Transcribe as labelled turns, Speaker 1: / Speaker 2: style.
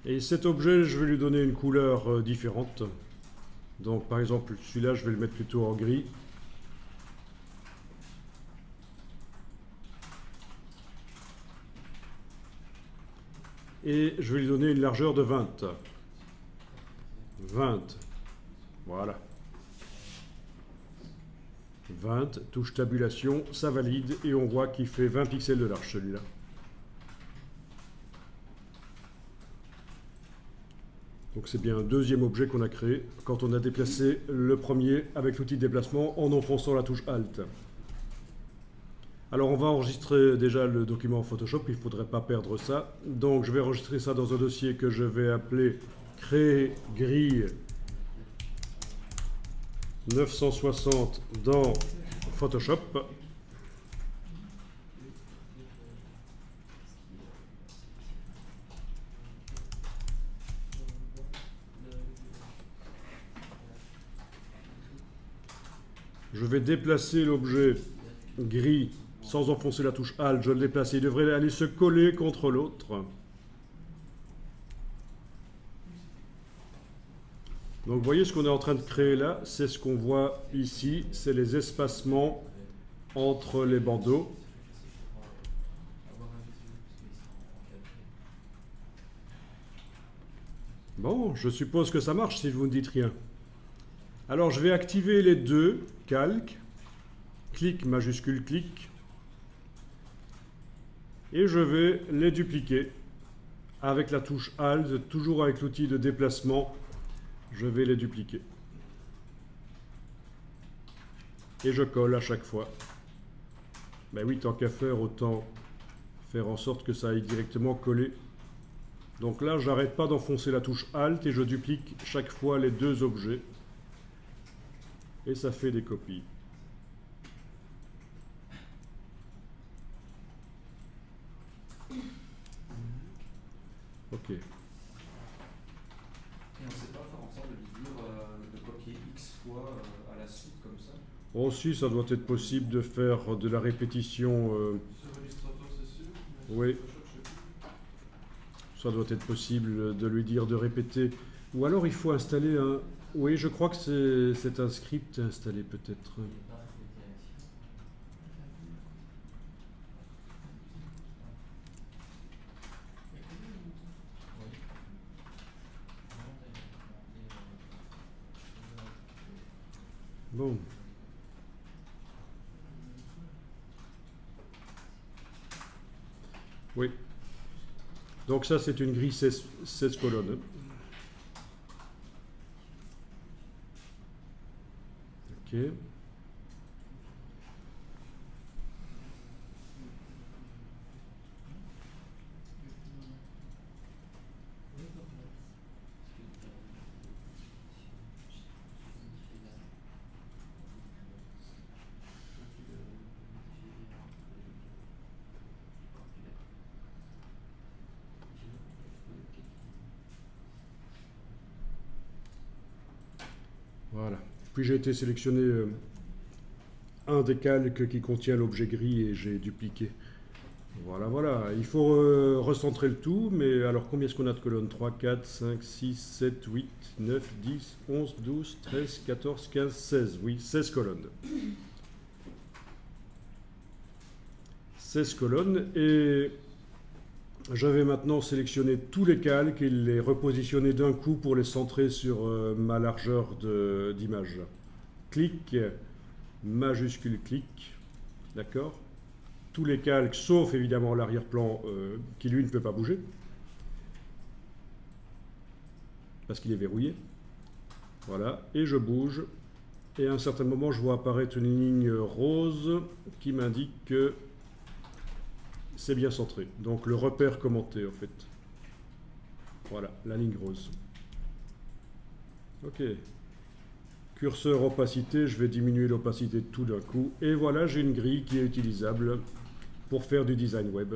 Speaker 1: Et cet objet, je vais lui donner une couleur différente. Donc par exemple, celui-là, je vais le mettre plutôt en gris. Et je vais lui donner une largeur de 20. 20. Voilà. 20, touche tabulation, ça valide, et on voit qu'il fait 20 pixels de large celui-là. Donc c'est bien un deuxième objet qu'on a créé quand on a déplacé le premier avec l'outil de déplacement en enfonçant la touche Alt. Alors on va enregistrer déjà le document en Photoshop, il ne faudrait pas perdre ça. Donc je vais enregistrer ça dans un dossier que je vais appeler créer grille 960 dans Photoshop. Je vais déplacer l'objet gris sans enfoncer la touche Alt. Je le déplace, il devrait aller se coller contre l'autre. Donc vous voyez ce qu'on est en train de créer là, c'est ce qu'on voit ici, c'est les espacements entre les bandeaux. Bon, je suppose que ça marche si vous ne dites rien. Alors je vais activer les deux calques, clic majuscule clic, et je vais les dupliquer avec la touche Alt, toujours avec l'outil de déplacement. Je vais les dupliquer. Et je colle à chaque fois. Ben oui, tant qu'à faire, autant faire en sorte que ça aille directement coller. Donc là, j'arrête pas d'enfoncer la touche Alt et je duplique chaque fois les deux objets. Et ça fait des copies. Ok.
Speaker 2: Et on ne sait pas faire en sorte de lui dire de copier X fois à la suite comme ça.
Speaker 1: Aussi, ça doit être possible de faire de la répétition.
Speaker 3: Sur Illustrator, c'est sûr.
Speaker 1: Oui. Ça doit être possible de lui dire de répéter. Ou alors il faut installer un... Oui, je crois que c'est un script installé peut-être. Bon. Oui. Donc ça, c'est une grille 16 colonnes. Ok. Voilà. Puis j'ai été sélectionner un des calques qui contient l'objet gris et j'ai dupliqué. Voilà, voilà. Il faut recentrer le tout, mais alors combien est-ce qu'on a de colonnes? 3, 4, 5, 6, 7, 8, 9, 10, 11, 12, 13, 14, 15, 16. Oui, 16 colonnes. 16 colonnes. Et je vais maintenant sélectionner tous les calques et les repositionner d'un coup pour les centrer sur ma largeur d'image. Clic, majuscule clic, d'accord? Tous les calques, sauf évidemment l'arrière-plan qui lui ne peut pas bouger, parce qu'il est verrouillé. Voilà, et je bouge, et à un certain moment je vois apparaître une ligne rose qui m'indique que c'est bien centré. Donc le repère commenté en fait. Voilà, la ligne rose. Ok. Curseur opacité, je vais diminuer l'opacité tout d'un coup. Et voilà, j'ai une grille qui est utilisable pour faire du design web.